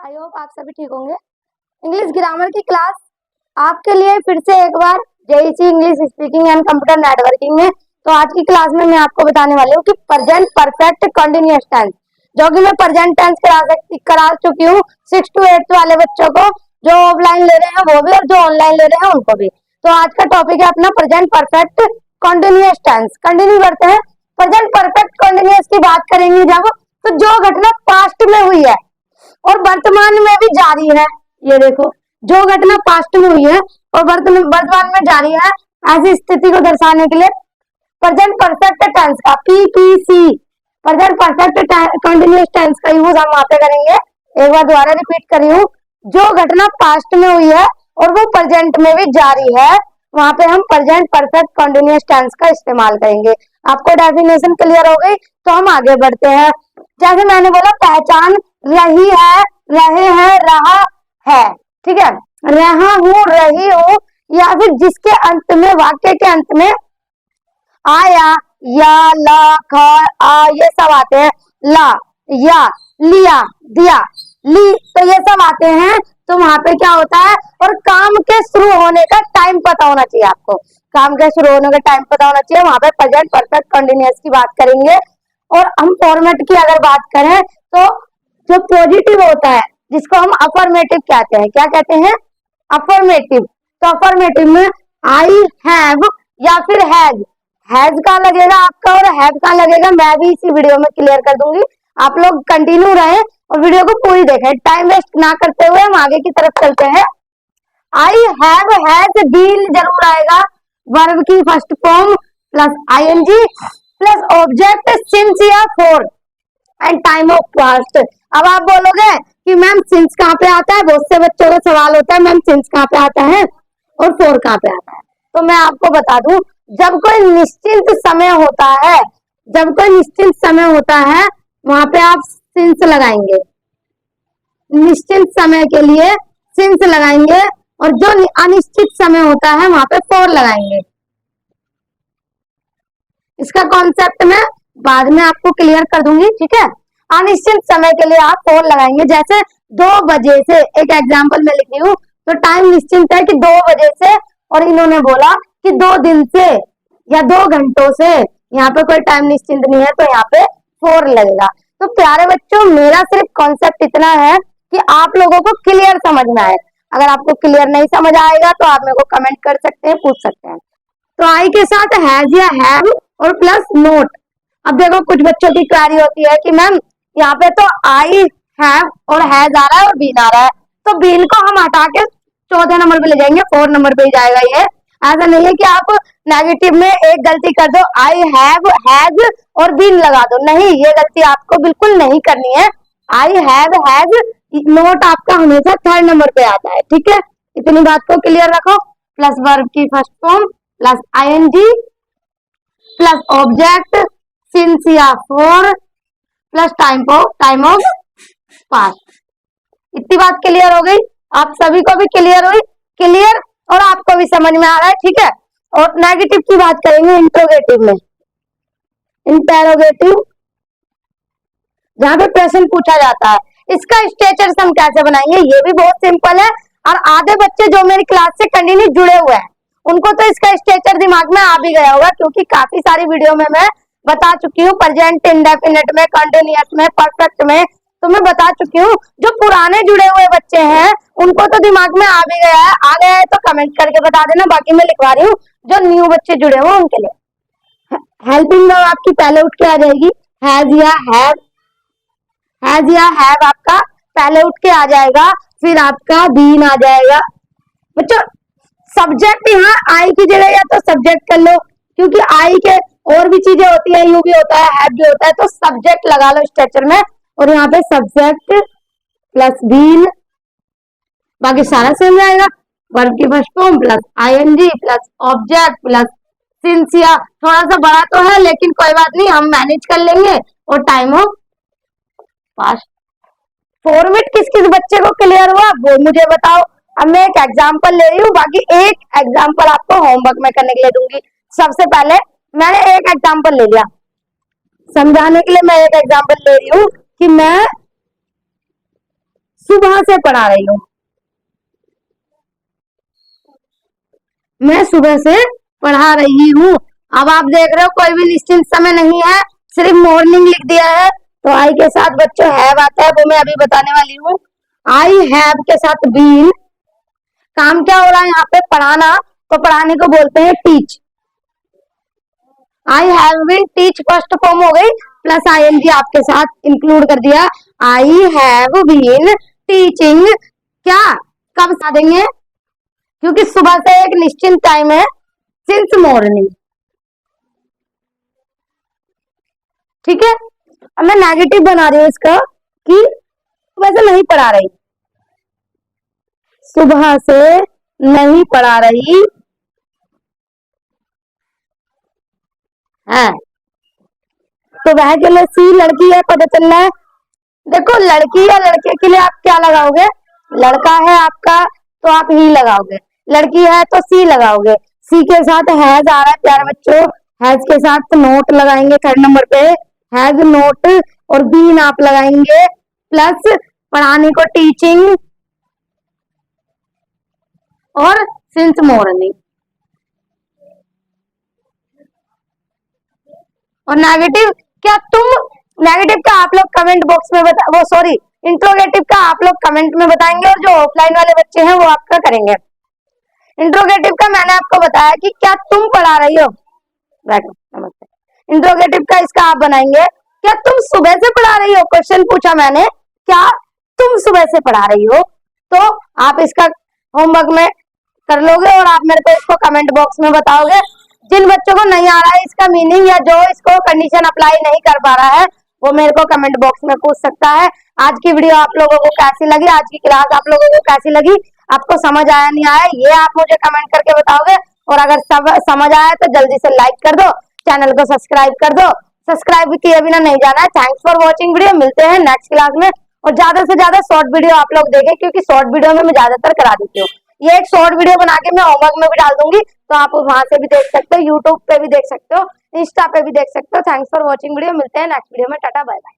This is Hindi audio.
आई होप आप सभी ठीक होंगे। इंग्लिश ग्रामर की क्लास आपके लिए फिर से एक बार JEC English speaking and computer networking में। तो आज की क्लास में मैं आपको बताने वाली हूँ कि प्रेजेंट परफेक्ट कंटिन्यूअस टेंस, जो कि मैं प्रेजेंट टेंस करा चुकी हूँ 6 to 8 वाले बच्चों को, जो ऑफलाइन ले रहे हैं वो भी और जो ऑनलाइन ले रहे हैं उनको भी। तो आज का टॉपिक है अपना present perfect continuous tense. Continue करते हैं। प्रेजेंट परफेक्ट कंटिन्यूअस की बात करेंगे जब, तो जो घटना पास्ट में हुई है और वर्तमान में भी जारी है, ये देखो, जो घटना पास्ट में हुई है और वर्तमान में जारी है, ऐसी स्थिति को दर्शाने के लिए प्रेजेंट परफेक्ट टेंस का PPC, present perfect continuous tense का यूज हम वहां पे करेंगे। एक बार दोबारा रिपीट करी हूँ, जो घटना पास्ट में हुई है और वो प्रेजेंट में भी जारी है, वहां पे हम प्रेजेंट परफेक्ट कंटिन्यूअस टेंस का इस्तेमाल करेंगे। आपको डेफिनेशन क्लियर हो गई, तो हम आगे बढ़ते हैं। जैसे मैंने बोला, पहचान रही है, रहे हैं, रहा है, ठीक है, रहा हूं, रही हूं, या फिर जिसके अंत में, वाक्य के अंत में आया, या, ला, खा, आ, ये सब आते हैं। ला, या, लिया, दिया, ली, तो ये सब आते हैं। तो वहां पे क्या होता है, और काम के शुरू होने का टाइम पता होना चाहिए आपको। काम के शुरू होने का टाइम पता होना चाहिए। वहां पे प्रेजेंट परफेक्ट कंटिन्यूअस की बात करेंगे। और हम फॉर्मेट की अगर बात करें, तो जो पॉजिटिव होता है, जिसको हम अफर्मेटिव कहते हैं, क्या कहते हैं, अफर्मेटिव। तो अफर्मेटिव में आई हैव या फिर हैज का लगेगा आपका और हैव का लगेगा। मैं भी इसी वीडियो में क्लियर कर दूंगी, आप लोग कंटिन्यू रहें और वीडियो को पूरी देखें। टाइम वेस्ट ना करते हुए हम आगे की तरफ चलते हैं। आई हैव, हैज, बीन जरूर आएगा, वर्ब की first form plus ING plus object since या for and time of past. अब आप बोलोगे कि मैम सिंस कहाँ पे आता है, बहुत से बच्चों का सवाल होता है मैम सिंस कहाँ पे आता है और फॉर कहाँ पे आता है। तो मैं आपको बता दूं, जब कोई निश्चित समय होता है, जब कोई निश्चित समय होता है, वहां पे आप सिंस लगाएंगे, निश्चित समय के लिए सिंस लगाएंगे, और जो अनिश्चित समय होता है वहां पे फॉर लगाएंगे। इसका कॉन्सेप्ट मैं बाद में आपको क्लियर कर दूंगी, ठीक है। अनिश्चित समय के लिए आप फॉर लगाएंगे। जैसे 2 बजे से, एक एग्जांपल मैं लिख रही हूँ, तो टाइम निश्चित है कि 2 बजे से, और इन्होंने बोला कि 2 दिन से या 2 घंटों से, यहाँ पे कोई टाइम निश्चित नहीं है, तो यहाँ पे फॉर लगेगा। तो प्यारे बच्चों, मेरा सिर्फ कॉन्सेप्ट इतना है कि आप लोगों को क्लियर समझ में आए। अगर आपको क्लियर नहीं समझ आएगा तो आप मेरे को कमेंट कर सकते हैं, पूछ सकते हैं। तो आई के साथ हैज या हैव और प्लस नोट। अब देखो, कुछ बच्चों की क्वेरी होती है कि मैम यहाँ पे तो आई हैव और हैज आ रहा है और बीन आ रहा है, तो बीन को हम हटा के 4थे नंबर पे ले जाएंगे, 4 नंबर पे ही जाएगा ये। ऐसा नहीं है कि आप नेगेटिव में एक गलती कर दो, आई हैव, हैज और बीन लगा दो, नहीं, ये गलती आपको बिल्कुल नहीं करनी है। आई हैव, हैज, नोट आपका हमेशा 3rd नंबर पे आता है, ठीक है। इतनी बात को क्लियर रखो। प्लस वर्ब की first form plus ING plus object since या for plus time of past. इतनी बात क्लियर हो गई, आप सभी को भी क्लियर हुई, क्लियर, और आपको भी समझ में आ रहा है, ठीक है। और नेगेटिव की बात करेंगे इंट्रोगेटिव में, इंटेरोगेटिव, जहां पे प्रश्न पूछा जाता है। इसका स्ट्रक्चर हम कैसे बनाएंगे, ये भी बहुत सिंपल है, और आधे बच्चे जो मेरी क्लास से कंटिन्यू जुड़े हुए हैं उनको तो इसका स्ट्रक्चर दिमाग में आ भी गया होगा, क्योंकि काफी सारी वीडियो में मैं बता चुकी हूँ। प्रेजेंट इंडेफिनिट में, कंटिन्यूअस में, परफेक्ट में, तो मैं बता चुकी हूँ। जो पुराने जुड़े हुए बच्चे हैं उनको तो दिमाग में आ भी गया है, आ गया है तो कमेंट करके बता देना, बाकी मैं लिखवा रही हूँ जो न्यू बच्चे जुड़े हुए उनके लिए। हेल्पिंग वर्ब आपकी पहले उठ के आ जाएगी, हैज या हैव, हैज या हैव आपका पहले उठ के आ जाएगा, फिर आपका बीन आ जाएगा। बच्चों, सब्जेक्ट यहाँ आई की जगह या तो सब्जेक्ट कर लो, क्योंकि आई के और भी चीजें होती है, यू भी होता है, हैव भी होता है, तो सब्जेक्ट लगा लो स्ट्रक्चर में, और यहाँ पे सब्जेक्ट प्लस बीन, बाकी सारा सेम रहेगा। वर्ब की first form plus ING plus object plus since, या थोड़ा सा बड़ा तो है लेकिन कोई बात नहीं, हम मैनेज कर लेंगे, और टाइम ऑफ पास्ट। फॉर्मेट किस किस बच्चे को क्लियर हुआ वो मुझे बताओ। अब मैं एक एग्जांपल ले रही हूँ, बाकी एक एग्जांपल आपको होमवर्क में करने के लिए दूंगी। सबसे पहले मैंने एक एग्जांपल ले लिया, समझाने के लिए मैं एक एग्जांपल ले रही हूँ कि मैं सुबह से पढ़ा रही हूँ, मैं सुबह से पढ़ा रही हूँ। अब आप देख रहे हो कोई भी निश्चित समय नहीं है, सिर्फ मॉर्निंग लिख दिया है। तो आई के साथ बच्चों हैव आता है, वो मैं अभी बताने वाली हूँ। आई हैव के साथ बीन, काम क्या हो रहा है यहाँ पे, पढ़ाना, तो पढ़ाने को बोलते हैं teach. I have been teach first form हो गई, प्लस आईएनजी आपके साथ इंक्लूड कर दिया। आई हैव बीन टीचिंग, क्या कब सा देंगे, क्योंकि सुबह से एक निश्चित टाइम है, सिंस मॉर्निंग। ठीक है, अब मैं नेगेटिव बना रही हूँ इसका कि सुबह से नहीं पढ़ा रही, सुबह से नहीं पढ़ा रही है। तो वह के लिए सी, लड़की है, पता चल रहा है। देखो लड़की या लड़के के लिए आप क्या लगाओगे, लड़का है आपका तो आप ही लगाओगे, लड़की है तो सी लगाओगे। सी के साथ हैज आ रहा है प्यारे बच्चों, हैज के साथ नोट लगाएंगे थर्ड नंबर पे, हैज नोट, और बीन आप लगाएंगे प्लस पढ़ाने को टीचिंग और सिंस मॉर्निंग। और नेगेटिव क्या तुम, नेगेटिव का आप लोग कमेंट बॉक्स में बता, वो सॉरी इंट्रोगेटिव का आप लोग कमेंट में बताएंगे, और जो ऑफलाइन वाले बच्चे हैं वो आपका करेंगे। इंट्रोगेटिव का मैंने आपको बताया कि क्या तुम पढ़ा रही हो, बैठो नमस्ते। इंट्रोगेटिव का इसका आप बनाएंगे, क्या तुम सुबह से पढ़ा रही हो, क्वेश्चन पूछा मैंने, क्या तुम सुबह से पढ़ा रही हो। तो आप इसका होमवर्क में कर लोगे और आप मेरे को इसको कमेंट बॉक्स में बताओगे। जिन बच्चों को नहीं आ रहा है इसका मीनिंग, या जो इसको कंडीशन अप्लाई नहीं कर पा रहा है, वो मेरे को कमेंट बॉक्स में पूछ सकता है। आज की वीडियो आप लोगों को कैसी लगी, आज की क्लास आप लोगों को कैसी लगी, आपको समझ आया नहीं आया, ये आप मुझे कमेंट करके बताओगे। और अगर सब समझ आया तो जल्दी से लाइक कर दो, चैनल को सब्सक्राइब कर दो, सब्सक्राइब भी किए बिना नहीं जाना है। थैंक्स फॉर वॉचिंग वीडियो, मिलते हैं नेक्स्ट क्लास में। और ज्यादा से ज्यादा शॉर्ट वीडियो आप लोग देखें, क्योंकि शॉर्ट वीडियो में मैं ज्यादातर करा देती हूँ। ये एक शॉर्ट वीडियो बना के मैं होमवर्क में भी डाल दूंगी, तो आप वहां से भी देख सकते हो, यूट्यूब पे भी देख सकते हो, इंस्टा पे भी देख सकते हो। थैंक्स फॉर वॉचिंग वीडियो, मिलते हैं नेक्स्ट वीडियो में, टाटा बाय बाय।